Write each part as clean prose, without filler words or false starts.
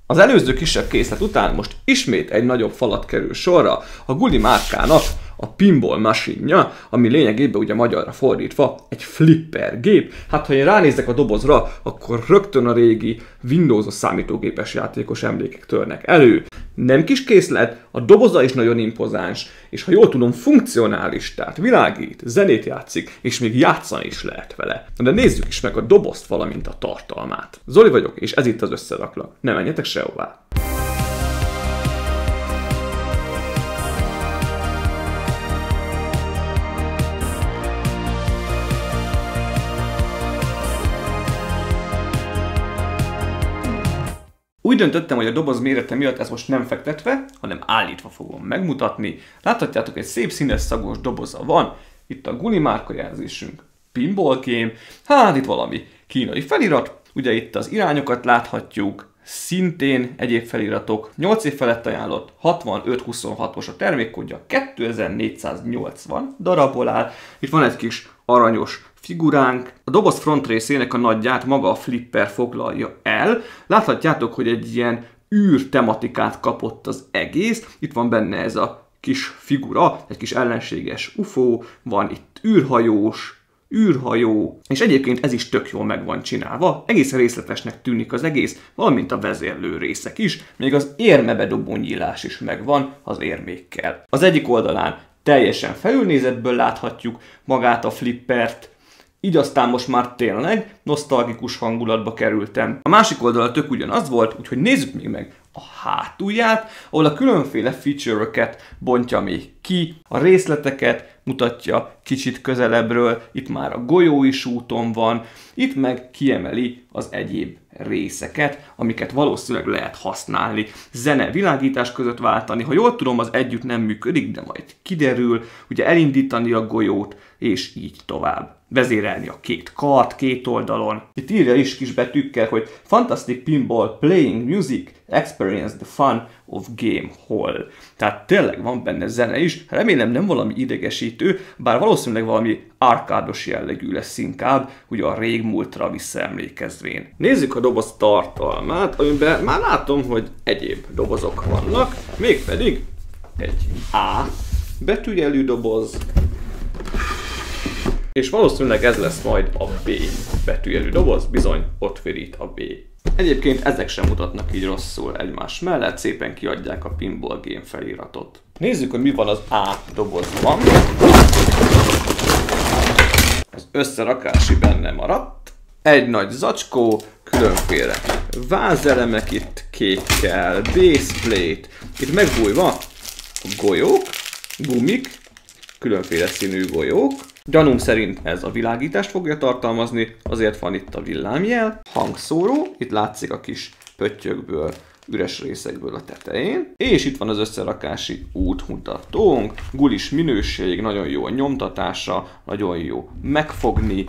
Az előző kisebb készlet után most ismét egy nagyobb falat kerül sorra, a Gulli márkának a Pinball Machine-ja, ami lényegében ugye magyarra fordítva egy flipper gép. Hát ha én ránézek a dobozra, akkor rögtön a régi Windows-os számítógépes játékos emlékek törnek elő. Nem kis készlet, a doboza is nagyon impozáns, és ha jól tudom, funkcionális, tehát világít, zenét játszik, és még játszani is lehet vele. De nézzük is meg a dobozt, valamint a tartalmát. Zoli vagyok, és ez itt az Összeraklak. Ne menjetek sehová! Úgy döntöttem, hogy a doboz mérete miatt ez most nem fektetve, hanem állítva fogom megmutatni. Láthatjátok, egy szép színes szagos doboza van. Itt a Gulli márka jelzésünk, Pinball Game. Hát itt valami kínai felirat. Ugye itt az irányokat láthatjuk, szintén egyéb feliratok. 8 év felett ajánlott, 6526-os a termékkódja, 2480 darabból áll. Itt van egy kis aranyos figuránk. A doboz front részének a nagyját maga a flipper foglalja el. Láthatjátok, hogy egy ilyen űr tematikát kapott az egész. Itt van benne ez a kis figura, egy kis ellenséges UFO, van itt űrhajó, és egyébként ez is tök jól meg van csinálva, egész részletesnek tűnik az egész, valamint a vezérlő részek is, még az érmebedobó nyílás is megvan az érmékkel. Az egyik oldalán teljesen felülnézetből láthatjuk magát a flippert, így aztán most már tényleg nosztalgikus hangulatba kerültem. A másik oldala tök ugyanaz volt, úgyhogy nézzük még meg a hátulját, ahol a különféle feature-öket bontja még ki, a részleteket mutatja kicsit közelebbről, itt már a golyó is úton van, itt meg kiemeli az egyéb részeket, amiket valószínűleg lehet használni. Zene, világítás között váltani, ha jól tudom, az együtt nem működik, de majd kiderül, ugye elindítani a golyót, és így tovább. Vezérelni a két kart, két oldalon. Itt írja is kis betűkkel, hogy Fantastic Pinball Playing Music Experience the Fun of Game Hall. Tehát tényleg van benne zene is, remélem nem valami idegesítő, bár valószínűleg valami arkádos jellegű lesz inkább, ugye a régmúltra visszaemlékezvén. Nézzük a doboz tartalmát, amiben már látom, hogy egyéb dobozok vannak, mégpedig egy A betűjelű doboz, és valószínűleg ez lesz majd a B betűjelű doboz, bizony ott virít a B. Egyébként ezek sem mutatnak így rosszul egymás mellett, szépen kiadják a Pinball Game feliratot. Nézzük, hogy mi van az A dobozban. Az összerakási benne maradt. Egy nagy zacskó, különféle vázelemek itt kékkel, baseplate, itt megbújva a golyók, gumik, különféle színű golyók. Gyanúm szerint ez a világítást fogja tartalmazni, azért van itt a villámjel. Hangszóró, itt látszik a kis pöttyökből, üres részekből a tetején. És itt van az összerakási útmutatónk. Gulis minőség, nagyon jó a nyomtatása, nagyon jó megfogni.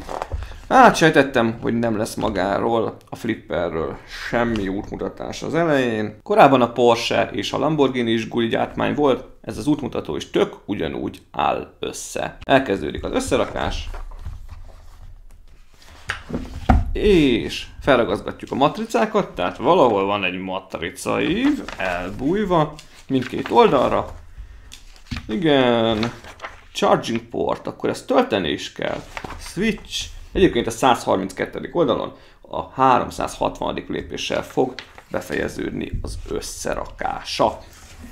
Hát sejtettem, hogy nem lesz magáról, a flipperről semmi útmutatás az elején. Korábban a Porsche és a Lamborghini is Gulli gyártmány volt, ez az útmutató is tök ugyanúgy áll össze. Elkezdődik az összerakás, és felragazgatjuk a matricákat, tehát valahol van egy matricaív, elbújva, mindkét oldalra. Igen, charging port, akkor ezt tölteni is kell. Switch, egyébként a 132. oldalon a 360. lépéssel fog befejeződni az összerakása.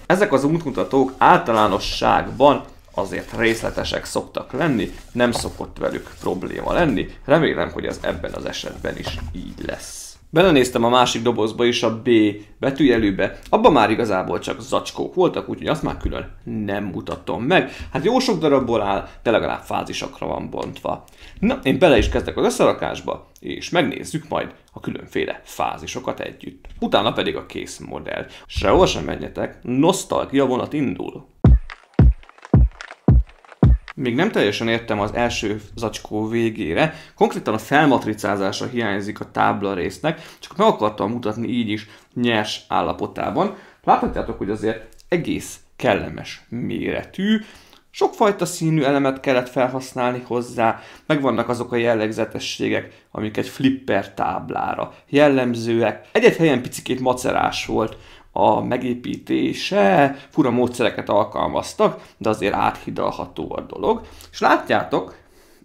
Ezek az útmutatók általánosságban azért részletesek szoktak lenni, nem szokott velük probléma lenni. Remélem, hogy ez ebben az esetben is így lesz. Belenéztem a másik dobozba is, a B betűjelűbe, abban már igazából csak zacskók voltak, úgyhogy azt már külön nem mutatom meg. Hát jó sok darabból áll, de legalább fázisokra van bontva. Na, én bele is kezdek az összerakásba, és megnézzük majd a különféle fázisokat együtt. Utána pedig a kész modell. Sehol sem menjetek, nosztalgia vonat indul. Még nem teljesen értem az első zacskó végére, konkrétan a felmatricázása hiányzik a tábla résznek, csak meg akartam mutatni így is nyers állapotában. Láthatjátok, hogy azért egész kellemes méretű, Sokfajta színű elemet kellett felhasználni hozzá, megvannak azok a jellegzetességek, amik egy flipper táblára jellemzőek. Egy-egy helyen picikét macerás volt a megépítése, fura módszereket alkalmaztak, de azért áthidalható a dolog. És látjátok,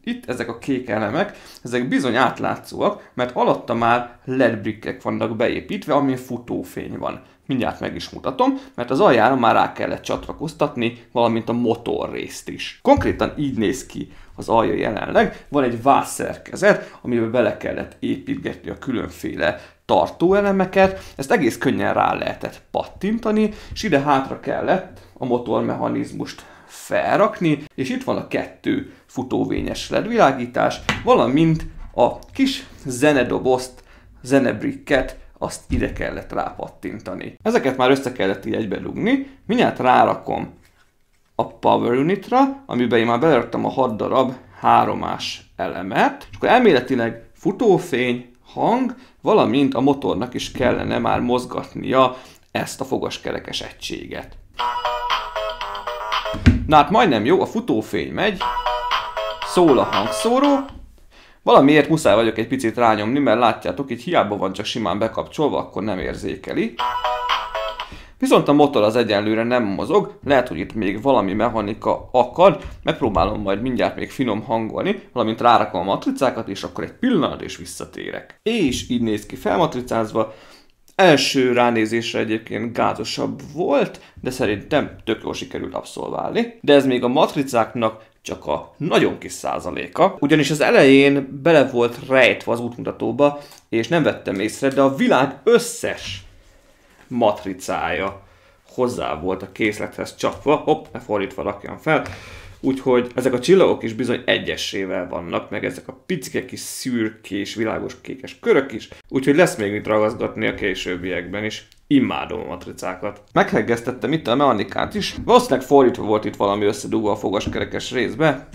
itt ezek a kék elemek, ezek bizony átlátszóak, mert alatta már LED brickek vannak beépítve, amin futófény van. Mindjárt meg is mutatom, mert az aljára már rá kellett csatlakoztatni, valamint a motorrészt is. Konkrétan így néz ki az alja jelenleg. Van egy vászszerkezet, amiben bele kellett építgetni a különféle tartóelemeket. Ezt egész könnyen rá lehetett pattintani, és ide hátra kellett a motormechanizmust felrakni, és itt van a 2 futóvényes LED világítás, valamint a kis zenedobozt, zenebricket, azt ide kellett rápattintani. Ezeket már össze kellett így egybe dugni, mindjárt rárakom a Power Unitra, amiben én már beleraktam a 6 darab 3-ás elemet, és akkor elméletileg futófény, hang, valamint a motornak is kellene már mozgatnia ezt a fogaskerekes egységet. Na hát majdnem jó, a futófény megy, szól a hangszóró, valamiért muszáj vagyok egy picit rányomni, mert látjátok, így hiába van csak simán bekapcsolva, akkor nem érzékeli. Viszont a motor az egyenlőre nem mozog, lehet, hogy itt még valami mechanika akad, megpróbálom majd mindjárt még finom hangolni, valamint rárakom a matricákat, és akkor egy pillanat és visszatérek. És így néz ki felmatricázva. Első ránézésre egyébként gázosabb volt, de szerintem tök jól sikerült abszolválni. De ez még a matricáknak csak a nagyon kis százaléka, ugyanis az elején bele volt rejtve az útmutatóba, és nem vettem észre, de a világ összes matricája hozzá volt a készlethez csapva. Hopp, ne fordítva rakjam fel. Úgyhogy ezek a csillagok is bizony egyessével vannak, meg ezek a picike kis szürkés, világos kékes körök is. Úgyhogy lesz még mit ragaszgatni a későbbiekben is. Imádom a matricákat. Meghegesztettem itt a mechanikát is. Valószínűleg fordítva volt itt valami összedugva a fogaskerekes részbe.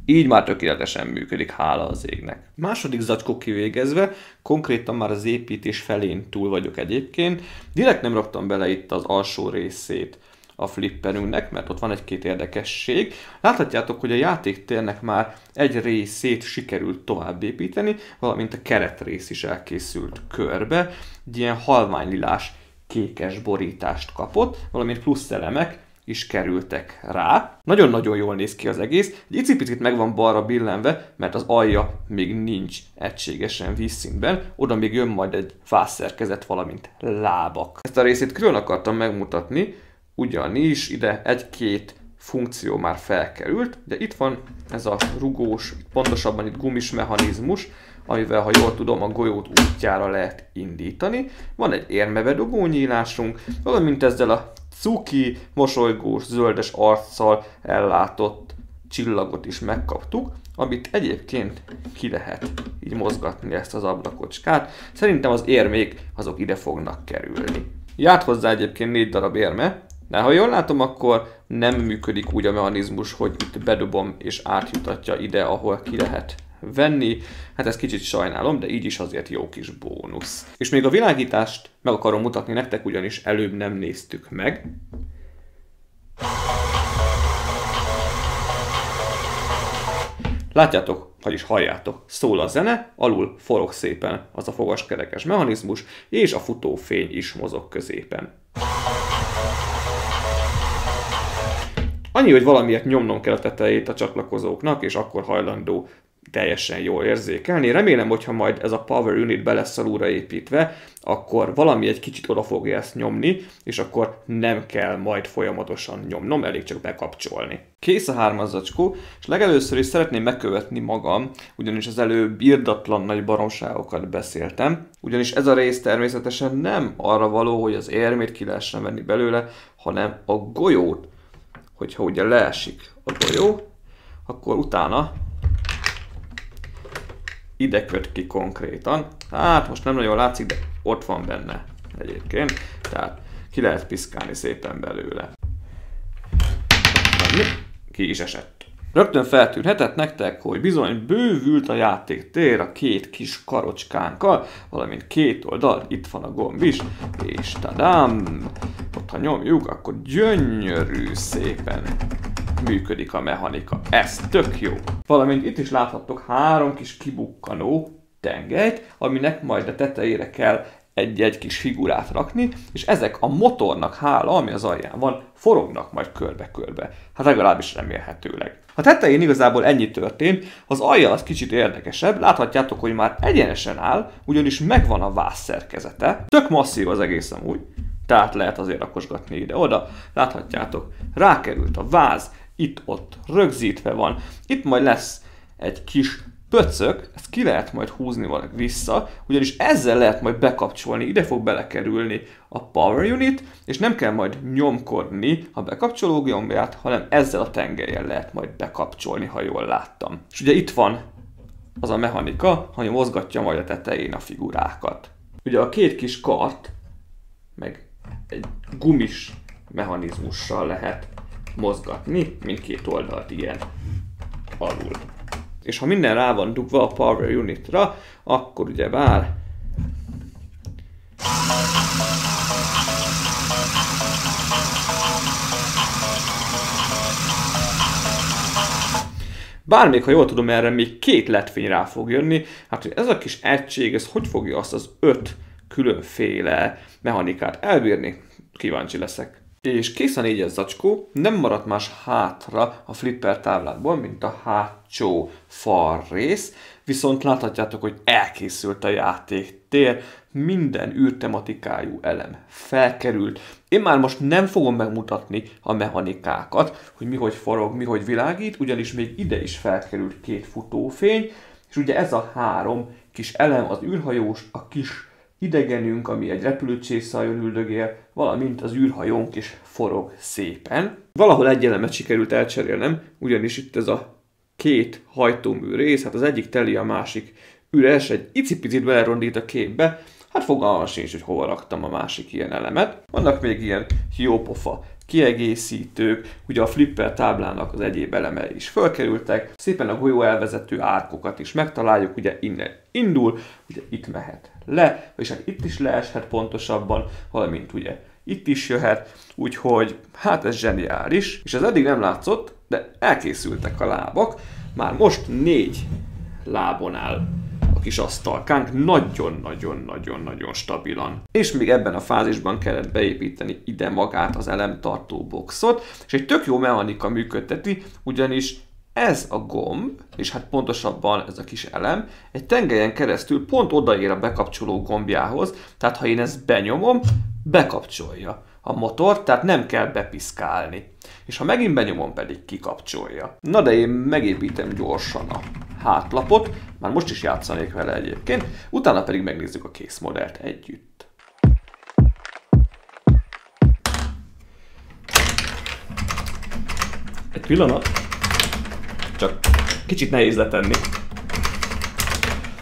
Így már tökéletesen működik, hála az égnek. Második zacskó kivégezve, konkrétan már az építés felén túl vagyok egyébként. Direkt nem raktam bele itt az alsó részét a flipperünknek, mert ott van egy-két érdekesség. Láthatjátok, hogy a játéktérnek már egy részét sikerült tovább építeni, valamint a keretrész is elkészült körbe. Egy ilyen halványlilás kékes borítást kapott, valamint plusz elemek is kerültek rá. Nagyon-nagyon jól néz ki az egész. Egy icipicit meg van balra billenve, mert az alja még nincs egységesen vízszínben. Oda még jön majd egy vászszerkezet, valamint lábak. Ezt a részét külön akartam megmutatni, ugyanis ide egy-két funkció már felkerült, de itt van ez a rugós, pontosabban itt gumis mechanizmus, amivel, ha jól tudom, a golyót útjára lehet indítani. Van egy érmebedobó nyílásunk, valamint ezzel a cuki, mosolygós, zöldes arccal ellátott csillagot is megkaptuk, amit egyébként ki lehet így mozgatni, ezt az ablakocskát. Szerintem az érmék azok ide fognak kerülni. Járt hozzá egyébként 4 darab érme, de ha jól látom, akkor nem működik úgy a mechanizmus, hogy itt bedobom és átjutatja ide, ahol ki lehet venni. Hát ezt kicsit sajnálom, de így is azért jó kis bónusz. És még a világítást meg akarom mutatni nektek, ugyanis előbb nem néztük meg. Látjátok, vagyis halljátok, szól a zene, alul forog szépen az a fogaskerekes mechanizmus, és a futófény is mozog középen. Annyi, hogy valamiért nyomnom kell a tetejét a csatlakozóknak, és akkor hajlandó teljesen jól érzékelni. Remélem, hogyha majd ez a Power Unit be lesz alulra építve, akkor valami egy kicsit oda fogja ezt nyomni, és akkor nem kell majd folyamatosan nyomnom, elég csak bekapcsolni. Kész a 3-as zacskó, és legelőször is szeretném megkövetni magam, ugyanis az előbb irdatlan nagy baromságokat beszéltem, ugyanis ez a rész természetesen nem arra való, hogy az érmét ki lehessen venni belőle, hanem a golyót. Hogyha ugye leesik a golyó, akkor utána ide köt ki konkrétan. Hát most nem nagyon látszik, de ott van benne egyébként. Tehát ki lehet piszkálni szépen belőle. Ki is esett. Rögtön feltűnhetett nektek, hogy bizony bővült a játéktér a két kis karocskánkkal, valamint két oldal, itt van a gomb is, és tadám! Ott ha nyomjuk, akkor gyönyörű szépen működik a mechanika. Ez tök jó! Valamint itt is láthattok 3 kis kibukkanó tengelyt, aminek majd a tetejére kell egy-egy kis figurát rakni, és ezek a motornak hála, ami az alján van, forognak majd körbe-körbe. Hát legalábbis remélhetőleg. A tetején igazából ennyi történt, az alja az kicsit érdekesebb, láthatjátok, hogy már egyenesen áll, ugyanis megvan a váz szerkezete. Tök masszív az egész amúgy, tehát lehet azért rakosgatni ide-oda. Láthatjátok, rákerült a váz, itt-ott rögzítve van. Itt majd lesz egy kis pöcök, ezt ki lehet majd húzni valahogy vissza, ugyanis ezzel lehet majd bekapcsolni, ide fog belekerülni a Power Unit, és nem kell majd nyomkodni a bekapcsoló gombját, hanem ezzel a tengelyen lehet majd bekapcsolni, ha jól láttam. És ugye itt van az a mechanika, ami mozgatja majd a tetején a figurákat. Ugye a két kis kart, meg egy gumis mechanizmussal lehet mozgatni, mindkét oldalt ilyen alul. És ha minden rá van dugva a Power Unitra, akkor ugyebár bár még ha jól tudom, erre még 2 LED-fény rá fog jönni, hát hogy ez a kis egység, ez hogy fogja azt az 5 különféle mechanikát elbírni? Kíváncsi leszek. És kész a 4-es zacskó, nem maradt más hátra a flipper tábládból, mint a hátsó fal rész, viszont láthatjátok, hogy elkészült a játéktér, minden űrtematikájú elem felkerült. Én már most nem fogom megmutatni a mechanikákat, hogy mi hogy forog, mi hogy világít, ugyanis még ide is felkerült 2 futófény, és ugye ez a 3 kis elem, az űrhajós, a kis idegenünk, ami egy repülőcsészályon üldögél, valamint az űrhajónk is forog szépen. Valahol egy elemet sikerült elcserélnem, ugyanis itt ez a 2 hajtómű rész, hát az egyik teli, a másik üres, egy icipicit belerondít a képbe, hát fogalmam sincs, hogy hova raktam a másik ilyen elemet. Vannak még ilyen jópofa kiegészítők, ugye a flipper táblának az egyéb elemei is felkerültek, szépen a golyó elvezető árkokat is megtaláljuk, ugye innen indul, ugye itt mehet le, és hát itt is leeshet pontosabban, valamint ugye itt is jöhet, úgyhogy hát ez zseniális, és ez eddig nem látszott, de elkészültek a lábak, már most 4 lábon áll a kis asztalkánk, nagyon-nagyon-nagyon-nagyon stabilan. És még ebben a fázisban kellett beépíteni ide magát az elemtartó boxot, és egy tök jó mechanika működteti, ugyanis ez a gomb, és hát pontosabban ez a kis elem, egy tengelyen keresztül pont odaér a bekapcsoló gombjához, tehát ha én ezt benyomom, bekapcsolja a motor, tehát nem kell bepiszkálni. És ha megint benyomom, pedig kikapcsolja. Na de én megépítem gyorsan a hátlapot, már most is játszanék vele egyébként, utána pedig megnézzük a kész modellt együtt. Egy pillanat, csak kicsit nehéz letenni.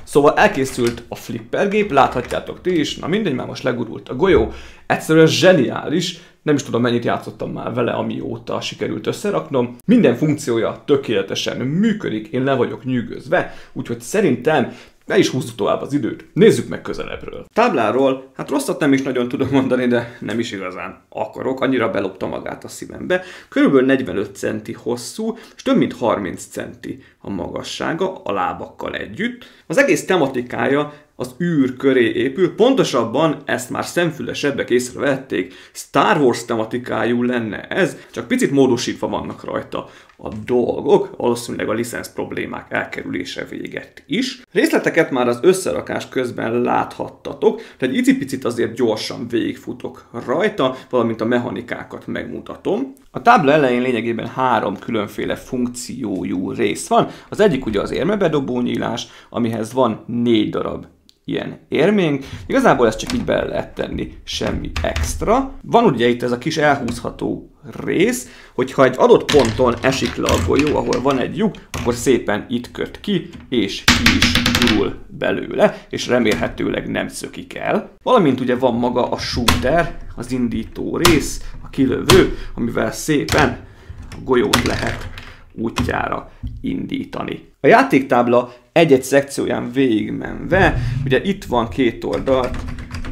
Szóval elkészült a flippergép, láthatjátok ti is, na mindegy, már most legurult a golyó, egyszerűen zseniális, nem is tudom mennyit játszottam már vele, amióta sikerült összeraknom. Minden funkciója tökéletesen működik, én le vagyok nyűgözve, úgyhogy szerintem ne is húzzuk tovább az időt, nézzük meg közelebbről. Tábláról, hát rosszat nem is nagyon tudok mondani, de nem is igazán akarok, annyira belopta magát a szívembe. Körülbelül 45 centi hosszú, és több mint 30 centi a magassága a lábakkal együtt. Az egész tematikája az űr köré épül, pontosabban ezt már szemfülesebbek észrevették, Star Wars tematikájú lenne ez, csak picit módosítva vannak rajta a dolgok, valószínűleg a licensz problémák elkerülése véget is. Részleteket már az összerakás közben láthattatok, de egy icipicit azért gyorsan végigfutok rajta, valamint a mechanikákat megmutatom. A tábla elején lényegében 3 különféle funkciójú rész van. Az egyik ugye az érmebedobó nyílás, amihez van 4 darab ilyen érménk. Igazából ezt csak így bele lehet tenni, semmi extra. Van ugye itt ez a kis elhúzható rész, hogyha egy adott ponton esik le a golyó, ahol van egy lyuk, akkor szépen itt köt ki, és ki is gurul belőle, és remélhetőleg nem szökik el. Valamint ugye van maga a shooter, az indító rész, a kilövő, amivel szépen a golyót lehet útjára indítani. A játéktábla egy-egy szekcióján végigmenve, ugye itt van két oldalt,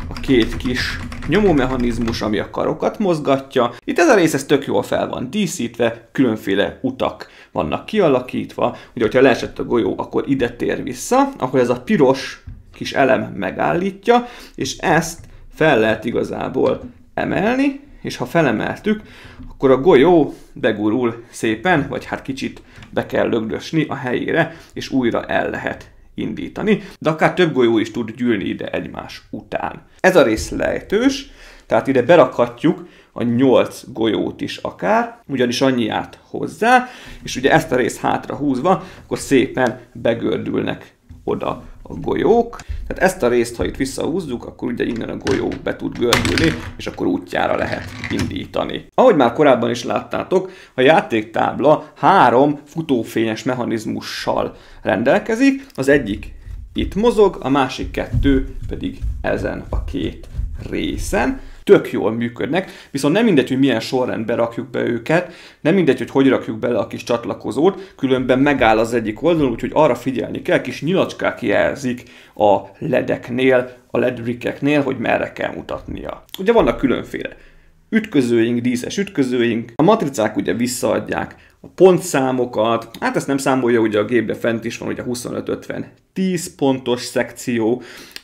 a két kis nyomómechanizmus, ami a karokat mozgatja. Itt ez a rész ez tök jól fel van díszítve, különféle utak vannak kialakítva. Ugye, hogyha leesett a golyó, akkor ide tér vissza, akkor ez a piros kis elem megállítja, és ezt fel lehet igazából emelni, és ha felemeltük, akkor a golyó begurul szépen, vagy hát kicsit be kell lögdösni a helyére, és újra el lehet indítani, de akár több golyó is tud gyűlni ide egymás után. Ez a rész lejtős, tehát ide berakhatjuk a 8 golyót is akár, ugyanis annyi át hozzá, és ugye ezt a részt hátra húzva, akkor szépen begördülnek oda a golyók. Tehát ezt a részt, ha itt visszahúzzuk, akkor ugye innen a golyó be tud gördülni, és akkor útjára lehet indítani. Ahogy már korábban is láttátok, a játéktábla 3 futófényes mechanizmussal rendelkezik, az egyik itt mozog, a másik 2 pedig ezen a két részen. Tök jól működnek, viszont nem mindegy, hogy milyen sorrendben rakjuk be őket, nem mindegy, hogy rakjuk bele a kis csatlakozót, különben megáll az egyik oldalon, úgyhogy arra figyelni kell, kis nyilacskák jelzik a ledeknél, a ledbrickeknél, hogy merre kell mutatnia. Ugye vannak különféle ütközőink, díszes ütközőink, a matricák ugye visszaadják a pontszámokat, hát ezt nem számolja, ugye a gépbe fent is van, ugye 25-50 10 pontos szekció,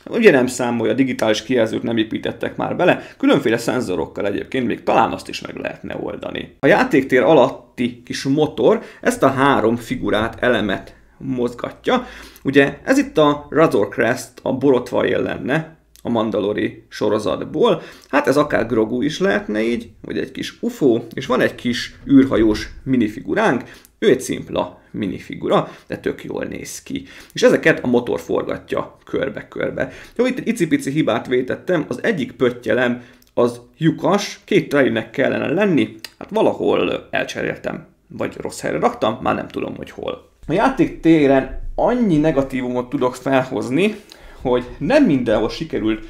ugye nem számolja, digitális kijelzőt nem építettek már bele, különféle szenzorokkal egyébként még talán azt is meg lehetne oldani. A játéktér alatti kis motor ezt a 3 figurát, elemet mozgatja. Ugye ez itt a Razor Crest, a borotvaél lenne a Mandalori sorozatból. Hát ez akár Grogu is lehetne így, vagy egy kis UFO, és van egy kis űrhajós minifiguránk, ő egy szimpla minifigura, de tök jól néz ki. És ezeket a motor forgatja körbe-körbe. Jó, itt egy icipici hibát vétettem, az egyik pöttyelem az lyukas, 2 trailernek kellene lenni, hát valahol elcseréltem, vagy rossz helyre raktam, már nem tudom, hogy hol. A játéktéren annyi negatívumot tudok felhozni, hogy nem mindenhol sikerült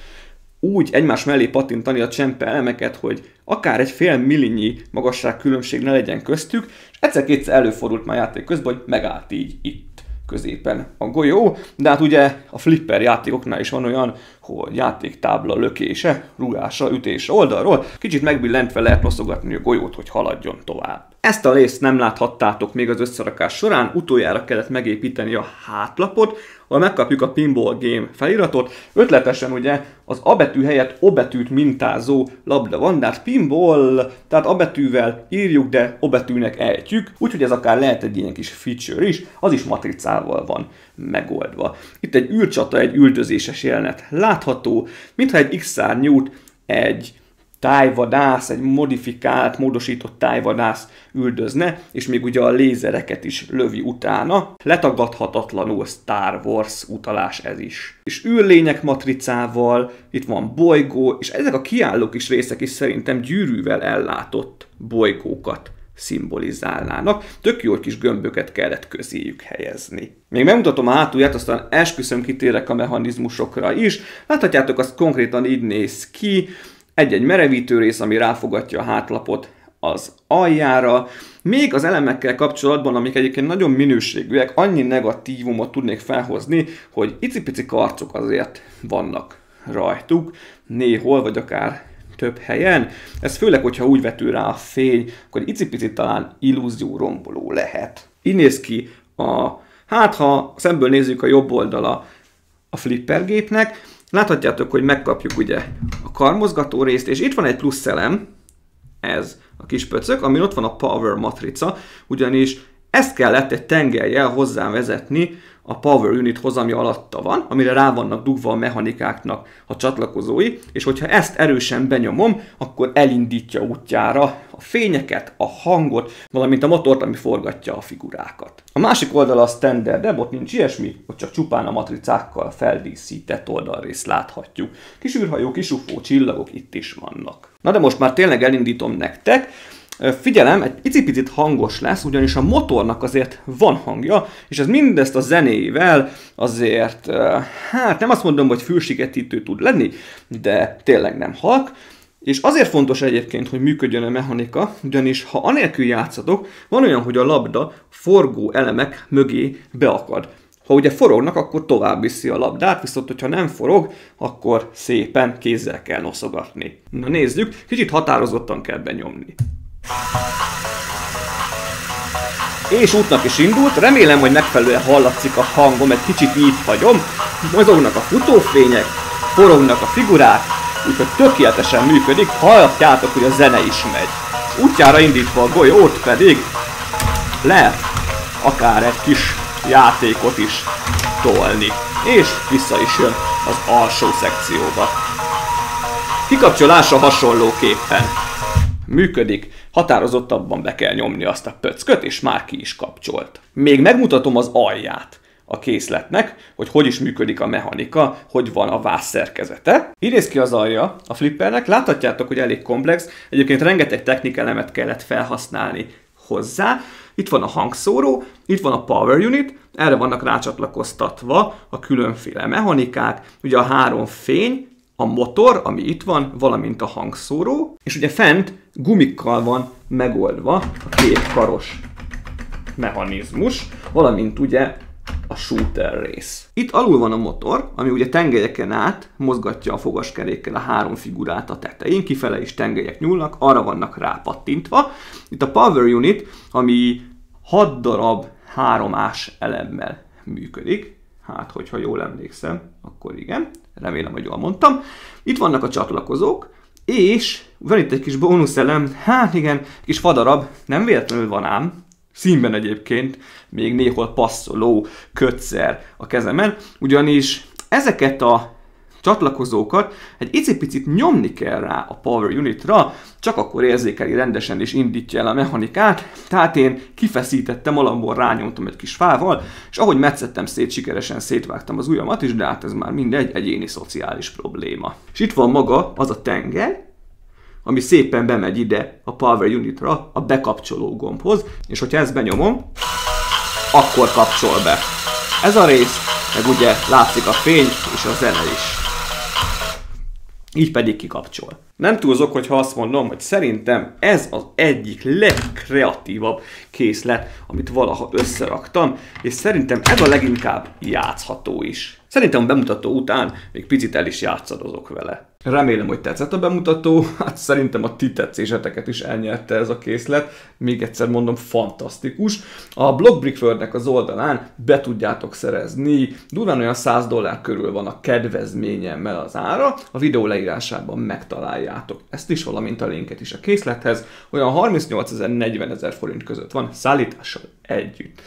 úgy egymás mellé pattintani a csempe elemeket, hogy akár egy fél millinyi magasságkülönbség ne legyen köztük, és egyszer-kétszer előfordult már játék közben, hogy megállt így itt középen a golyó, de hát ugye a flipper játékoknál is van olyan, hogy játéktábla lökése, rúgása, ütése oldalról, kicsit megbillentve lehet noszogatni a golyót, hogy haladjon tovább. Ezt a részt nem láthattátok még az összerakás során, utoljára kellett megépíteni a hátlapot, ahol megkapjuk a Pinball Game feliratot. Ötletesen ugye az A betű helyett O betűt mintázó labda van, de hát pinball, tehát A betűvel írjuk, de O betűnek ejtjük, úgyhogy ez akár lehet egy ilyen kis feature is, az is matricával van megoldva. Itt egy űrcsata, egy üldözéses jelenet látható, mintha egy X-szárnyút egy tájvadász, egy modifikált, módosított tájvadász üldözne, és még ugye a lézereket is lövi utána. Letagadhatatlanul Star Wars utalás ez is. És űrlények matricával, itt van bolygó, és ezek a kiálló kis részek is szerintem gyűrűvel ellátott bolygókat szimbolizálnának. Tök jó kis gömböket kellett közéjük helyezni. Még megmutatom a hátulját, aztán esküszöm kitérek a mechanizmusokra is. Láthatjátok, az konkrétan így néz ki. Egy-egy merevítő rész, ami ráfogatja a hátlapot az aljára. Még az elemekkel kapcsolatban, amik egyébként nagyon minőségűek, annyi negatívumot tudnék felhozni, hogy icipici karcok azért vannak rajtuk, néhol, vagy akár több helyen. Ez főleg, hogyha úgy vetül rá a fény, akkor icipici talán illúzió romboló lehet. Így néz ki hát ha szemből nézzük a jobb oldala a flippergépnek, láthatjátok, hogy megkapjuk ugye a karmozgató részt, és itt van egy plusz elem, ez a kis pöcök, amin ott van a power matrica, ugyanis ezt kellett egy tengelyel hozzávezetni a power unithoz, ami alatta van, amire rá vannak dugva a mechanikáknak a csatlakozói, és hogyha ezt erősen benyomom, akkor elindítja útjára a fényeket, a hangot, valamint a motort, ami forgatja a figurákat. A másik oldal a standard, de ott nincs ilyesmi, hogy csak csupán a matricákkal feldíszített oldalrészt láthatjuk. Kis űrhajó, kis UFO, csillagok itt is vannak. Na de most már tényleg elindítom nektek. Figyelem, egy icipicit hangos lesz, ugyanis a motornak azért van hangja, és ez mindezt a zenével azért, hát nem azt mondom, hogy fülsigetítő tud lenni, de tényleg nem halk. És azért fontos egyébként, hogy működjön a mechanika, ugyanis ha anélkül játszatok, van olyan, hogy a labda forgó elemek mögé beakad. Ha ugye forognak, akkor tovább viszi a labdát, viszont hogyha nem forog, akkor szépen kézzel kell noszogatni. Na nézzük, kicsit határozottan kell benyomni. És útnak is indult, remélem, hogy megfelelően hallatszik a hangom, egy kicsit így hagyom, mozognak a futófények, forognak a figurák, úgyhogy tökéletesen működik, hallhatjátok, hogy a zene is megy. Útjára indítva a golyót pedig lehet akár egy kis játékot is tolni, és vissza is jön az alsó szekcióba. Kikapcsolása hasonlóképpen működik, határozottabban be kell nyomni azt a pöcköt, és már ki is kapcsolt. Még megmutatom az alját a készletnek, hogy is működik a mechanika, hogy van a váz szerkezete. Így néz ki az alja a flippernek, láthatjátok, hogy elég komplex, egyébként rengeteg technikelemet kellett felhasználni hozzá. Itt van a hangszóró, itt van a power unit, erre vannak rácsatlakoztatva a különféle mechanikák, ugye a 3 fény, a motor, ami itt van, valamint a hangszóró, és ugye fent gumikkal van megoldva a 2 karos mechanizmus, valamint ugye a shooter rész. Itt alul van a motor, ami ugye tengelyeken át mozgatja a fogaskerékkel a 3 figurát a tetején, kifele is tengelyek nyúlnak, arra vannak rápattintva. Itt a power unit, ami 6 darab 3-ás elemmel működik. Hát, hogyha jól emlékszem, akkor igen. Remélem, hogy jól mondtam. Itt vannak a csatlakozók, és van itt egy kis bónuszelem, hát igen, kis fadarab, nem véletlenül van ám, színben egyébként, még néhol passzoló kötszer a kezemen, ugyanis ezeket a csatlakozókat egy icipicit nyomni kell rá a power unitra, csak akkor érzékeli rendesen és indítja el a mechanikát, tehát én kifeszítettem, alapból rányomtam egy kis fával, és ahogy metszettem szét, sikeresen szétvágtam az ujjamat is, de hát ez már mindegy, egyéni szociális probléma. És itt van maga az a tengely, ami szépen bemegy ide a power unitra, a bekapcsoló gombhoz, és hogyha ezt benyomom, akkor kapcsol be. Ez a rész, meg ugye látszik a fény és a zene is. Így pedig kikapcsol. Nem túlzok, hogyha azt mondom, hogy szerintem ez az egyik legkreatívabb készlet, amit valaha összeraktam, és szerintem ez a leginkább játszható is. Szerintem a bemutató után még picit el is játszadozok vele. Remélem, hogy tetszett a bemutató, hát szerintem a ti tetszéseteket is elnyerte ez a készlet, még egyszer mondom, fantasztikus. A Blockbrickworldnek az oldalán be tudjátok szerezni, durván olyan $100 körül van a kedvezményemmel az ára, a videó leírásában megtaláljátok ezt is, valamint a linket is a készlethez, olyan 38 000 – 40 000 forint között van, szállítással együtt.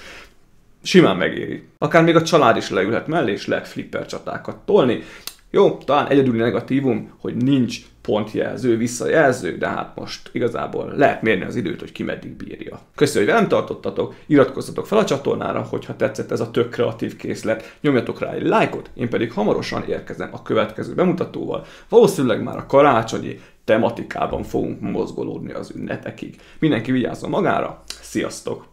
Simán megéri. Akár még a család is leülhet mellé, és lehet flipper csatákat tolni. Jó, talán egyedüli negatívum, hogy nincs pontjelző, visszajelző, de hát most igazából lehet mérni az időt, hogy ki meddig bírja. Köszönöm, hogy velem tartottatok, iratkozzatok fel a csatornára, hogyha tetszett ez a tök kreatív készlet, nyomjatok rá egy lájkot, én pedig hamarosan érkezem a következő bemutatóval, valószínűleg már a karácsonyi tematikában fogunk mozgolódni az ünnepekig. Mindenki vigyázzon magára, sziasztok!